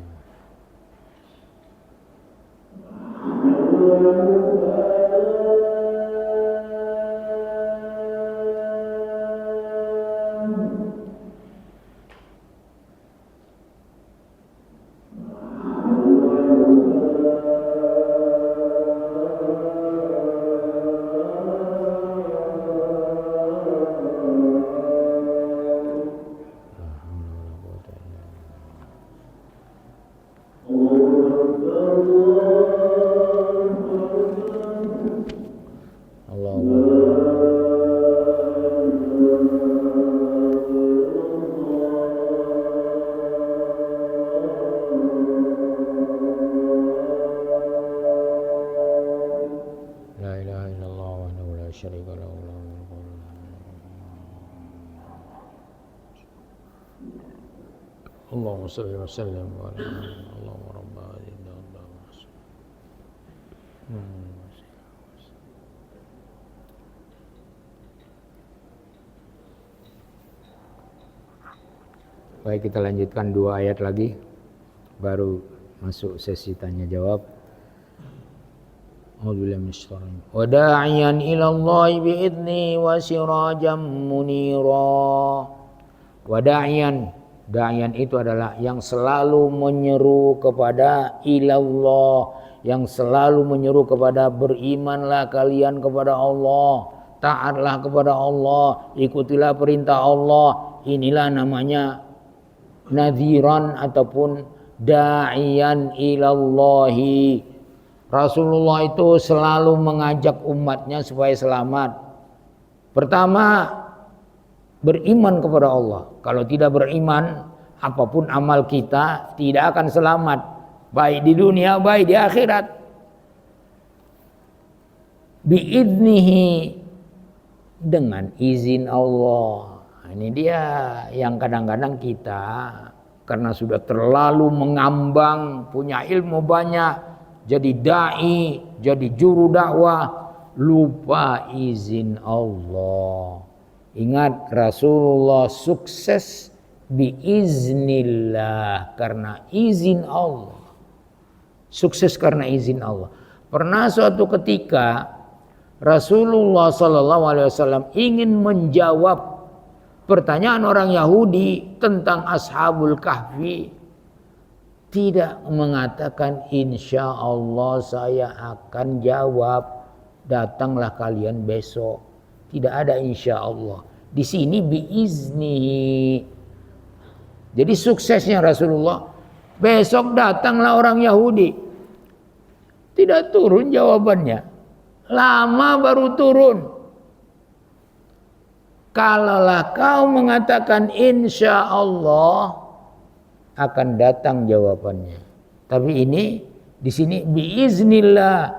La ilaha illallah wahdahu la syarika lahu lahul mulku wa lahul hamdu. Allahumma shalli wa sallim wa barik Allahumma rabb hadhihi ad-da'wah Baik, kita lanjutkan 2 ayat lagi baru masuk sesi tanya jawab. A'udzubillahi minasyaitonir rajim. Wa da'iyan ila Allah bi'idzni wa sirajan munira. Wa da'iyan itu adalah yang selalu menyeru kepada ilallah, yang selalu menyeru kepada berimanlah kalian kepada Allah, taatlah kepada Allah, ikutilah perintah Allah. Inilah namanya nadhiran ataupun da'iyan ilallahi. Rasulullah itu selalu mengajak umatnya supaya selamat. Pertama, beriman kepada Allah. Kalau tidak beriman, apapun amal kita tidak akan selamat, baik di dunia, baik di akhirat. Bi'idnihi, dengan izin Allah. Ini dia yang kadang-kadang kita karena sudah terlalu mengambang, punya ilmu banyak, jadi dai, jadi juru dakwah, lupa izin Allah. Ingat, Rasulullah sukses biiznillah, karena izin Allah. Sukses karena izin Allah. Pernah suatu ketika Rasulullah SAW ingin menjawab pertanyaan orang Yahudi tentang Ashabul Kahfi. Tidak mengatakan insya Allah saya akan jawab, datanglah kalian besok. Tidak ada insya Allah. Di sini biizni. Jadi suksesnya Rasulullah, besok datanglah orang Yahudi. Tidak turun jawabannya, lama baru turun. Kalaulah kau mengatakan insya Allah, akan datang jawabannya. Tapi ini di sini biiznillah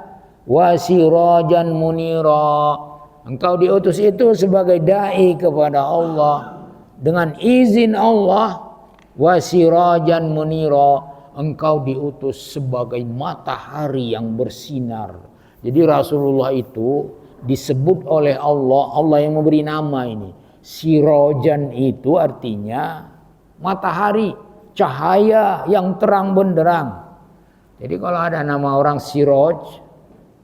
wa sirajan munira. Engkau diutus itu sebagai dai kepada Allah dengan izin Allah. Wa sirajan munira, engkau diutus sebagai matahari yang bersinar. Jadi Rasulullah itu disebut oleh Allah, Allah yang memberi nama ini. Sirajan itu artinya matahari, cahaya yang terang benderang. Jadi kalau ada nama orang Siraj,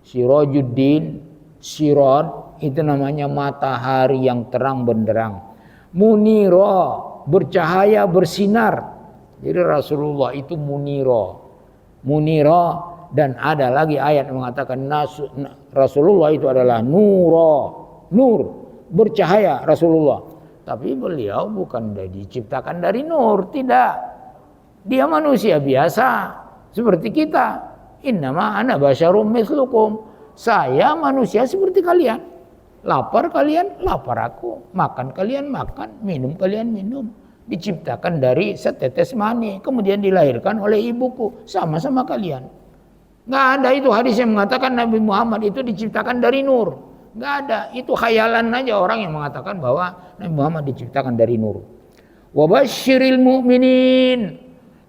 Sirajuddin, Siraj, itu namanya matahari yang terang benderang. Munira, bercahaya, bersinar. Jadi Rasulullah itu munira. Munira, dan ada lagi ayat mengatakan Rasulullah itu adalah nura, nur, bercahaya Rasulullah. Tapi beliau bukan diciptakan dari nur, tidak. Dia manusia biasa seperti kita. Innama ana basyarum mislukum. Saya manusia seperti kalian. Lapar kalian, lapar aku. Makan kalian makan, minum kalian minum. Diciptakan dari setetes mani, kemudian dilahirkan oleh ibuku, sama-sama kalian. Nggak ada itu hadis yang mengatakan Nabi Muhammad itu diciptakan dari nur. Nggak ada, itu khayalan aja orang yang mengatakan bahwa Nabi Muhammad diciptakan dari nur. Wa basyiril mu'minin,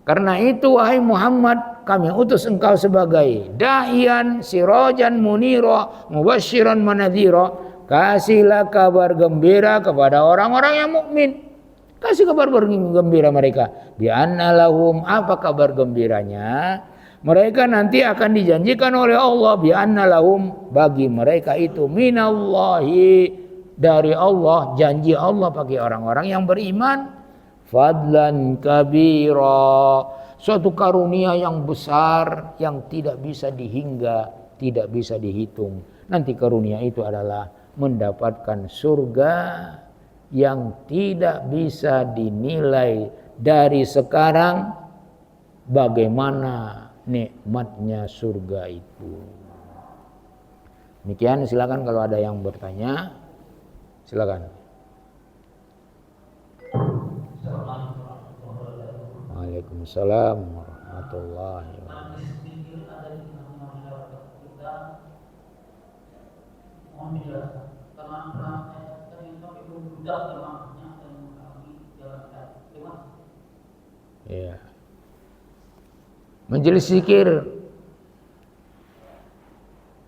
Karena itu wahai Muhammad, kami utus engkau sebagai da'ian sirajan munira mubasysyiran manadhira. Kasihlah kabar gembira kepada orang-orang yang mukmin. Kasih kabar gembira mereka. Bi anna lahum, apa kabar gembiranya? Mereka nanti akan dijanjikan oleh Allah bi anna lahum, bagi mereka itu minallahi, dari Allah, janji Allah bagi orang-orang yang beriman, fadlan kabira, suatu karunia yang besar yang tidak bisa dihingga, tidak bisa dihitung. Nanti karunia itu adalah mendapatkan surga yang tidak bisa dinilai dari sekarang bagaimana nikmatnya surga itu. Demikian, silakan kalau ada yang bertanya, silakan. Waalaikumsalam warahmatullahi wabarakatuh. Ya. Majelis zikir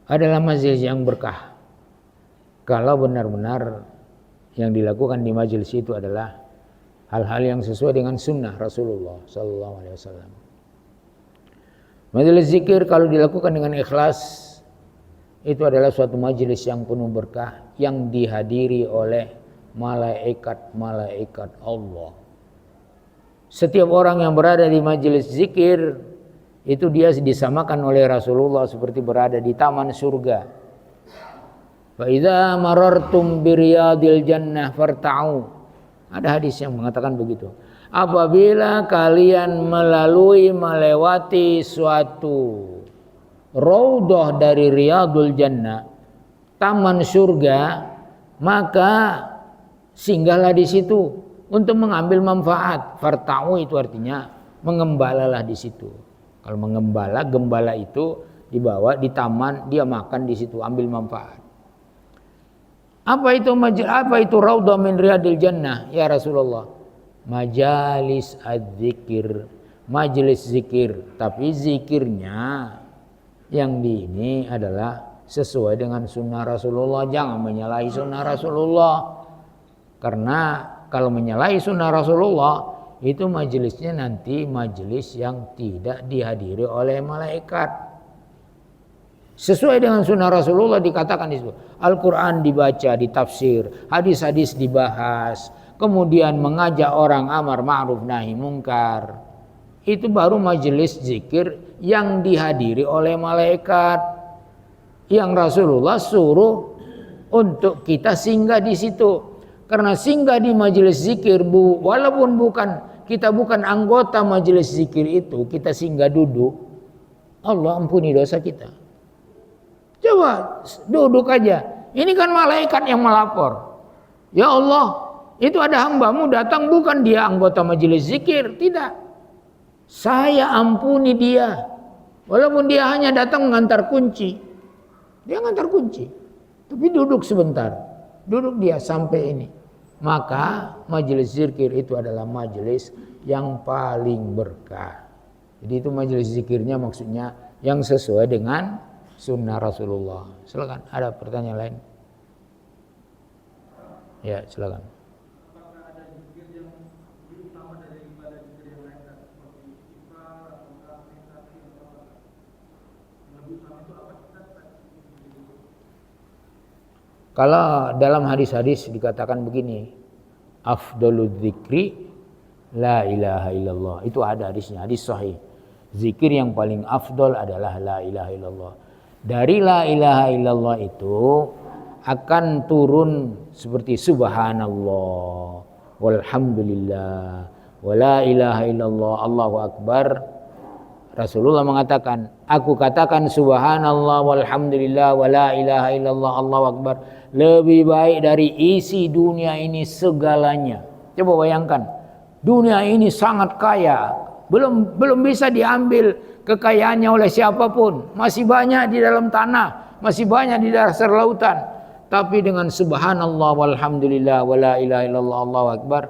adalah majelis yang berkah. Kalau benar-benar yang dilakukan di majelis itu adalah hal-hal yang sesuai dengan sunnah Rasulullah Sallallahu Alaihi Wasallam. Majelis zikir kalau dilakukan dengan ikhlas, itu adalah suatu majelis yang penuh berkah, yang dihadiri oleh malaikat-malaikat Allah. Setiap orang yang berada di majelis zikir itu dia disamakan oleh Rasulullah seperti berada di taman surga. Fa idza marartum biriyadil jannah farta'u. Ada hadis yang mengatakan begitu. Apabila kalian melewati suatu raudhah dari riyadul jannah, taman surga, maka singgahlah di situ untuk mengambil manfaat. Farta'u itu artinya mengembalalah di situ. Kalau mengembala, gembala itu dibawa di taman, dia makan di situ, ambil manfaat. Apa itu raudhah min riyadil jannah ya Rasulullah? Majalis adzikir, majelis zikir, tapi zikirnya yang di ini adalah sesuai dengan sunnah Rasulullah. Jangan menyalahi sunnah Rasulullah, karena kalau menyalahi sunnah Rasulullah itu majelisnya nanti majelis yang tidak dihadiri oleh malaikat. Sesuai dengan sunnah Rasulullah dikatakan di situ. Al-Quran dibaca, ditafsir, hadis-hadis dibahas, kemudian mengajak orang amar ma'ruf nahi mungkar. Itu baru majelis zikir yang dihadiri oleh malaikat, yang Rasulullah suruh untuk kita singgah di situ. Karena singgah di majelis zikir, walaupun kita bukan anggota majelis zikir itu, kita singgah duduk, Allah ampuni dosa kita. Coba duduk aja. Ini kan malaikat yang melapor. Ya Allah, itu ada hambamu datang, bukan dia anggota majelis zikir, tidak. Saya ampuni dia. Walaupun dia hanya datang mengantar kunci. Dia ngantar kunci. Tapi duduk sebentar. Duduk dia sampai ini. Maka majelis zikir itu adalah majelis yang paling berkah. Jadi itu majelis zikirnya maksudnya yang sesuai dengan sunnah Rasulullah. Silakan, ada pertanyaan lain? Ya, silakan. Apakah ada zikir yang lebih utama daripada zikir yang lain, seperti istighfar atau meditasi atau apa? Yang lebih utama itu apa? Kalau dalam hadis-hadis dikatakan begini, afdalul dzikri la ilaha illallah. Itu ada hadisnya, hadis sahih. Zikir yang paling afdal adalah la ilaha illallah. Dari la ilaha illallah itu akan turun seperti subhanallah, walhamdulillah, wala ilaha illallah, Allahu akbar. Rasulullah mengatakan, aku katakan subhanallah walhamdulillah wala ilaha illallah, Allahu akbar, lebih baik dari isi dunia ini segalanya. Coba bayangkan, dunia ini sangat kaya, belum bisa diambil kekayaannya oleh siapapun, masih banyak di dalam tanah, masih banyak di dasar lautan. Tapi dengan subhanallah walhamdulillah wala ilaha illallah, Allahu akbar,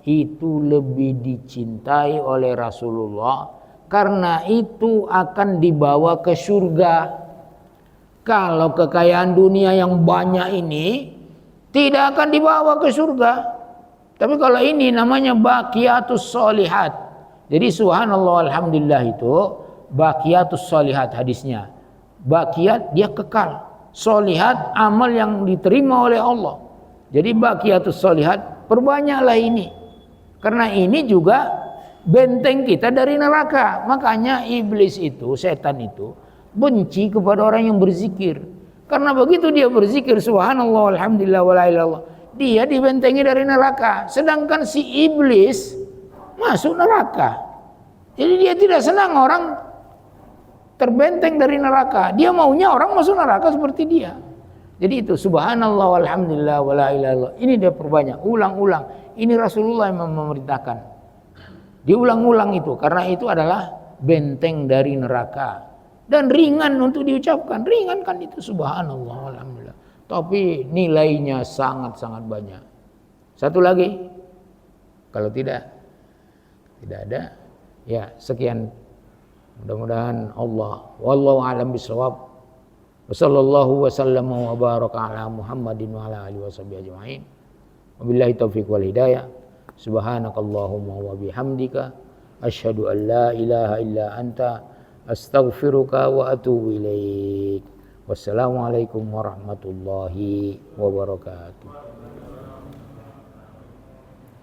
itu lebih dicintai oleh Rasulullah karena itu akan dibawa ke surga. Kalau kekayaan dunia yang banyak ini tidak akan dibawa ke surga. Tapi kalau ini namanya baqiyatus sholihat. Jadi subhanallah alhamdulillah itu baqiyatus sholihat hadisnya. Baqiyat dia kekal. Sholihat amal yang diterima oleh Allah. Jadi baqiyatus sholihat perbanyaklah ini. Karena ini juga benteng kita dari neraka. Makanya iblis itu, setan itu benci kepada orang yang berzikir. Karena begitu dia berzikir subhanallah alhamdulillah wala ilaha illallah, dia dibentengi dari neraka. Sedangkan si iblis masuk neraka. Jadi dia tidak senang orang terbenteng dari neraka. Dia maunya orang masuk neraka seperti dia. Jadi itu subhanallah walhamdulillah wala ilaha illallah. Ini dia perbanyak, ulang-ulang. Ini Rasulullah yang memerintahkan. Diulang-ulang itu karena itu adalah benteng dari neraka. Dan ringan untuk diucapkan, ringan kan itu subhanallah alhamdulillah. Tapi nilainya sangat-sangat banyak. Satu lagi, kalau tidak ada, ya sekian. Mudah-mudahan Allah wallahu a'lam bishawab. Wassallallahu wasallam wa baraka ala Muhammadin wa ala alihi washabihi ajma'in. Wabillahi taufiq wal hidayah. Subhanakallahumma wa bihamdika asyhadu an la ilaha illa anta astaghfiruka wa atubu ilaik. Wassalamualaikum warahmatullahi wabarakatuh.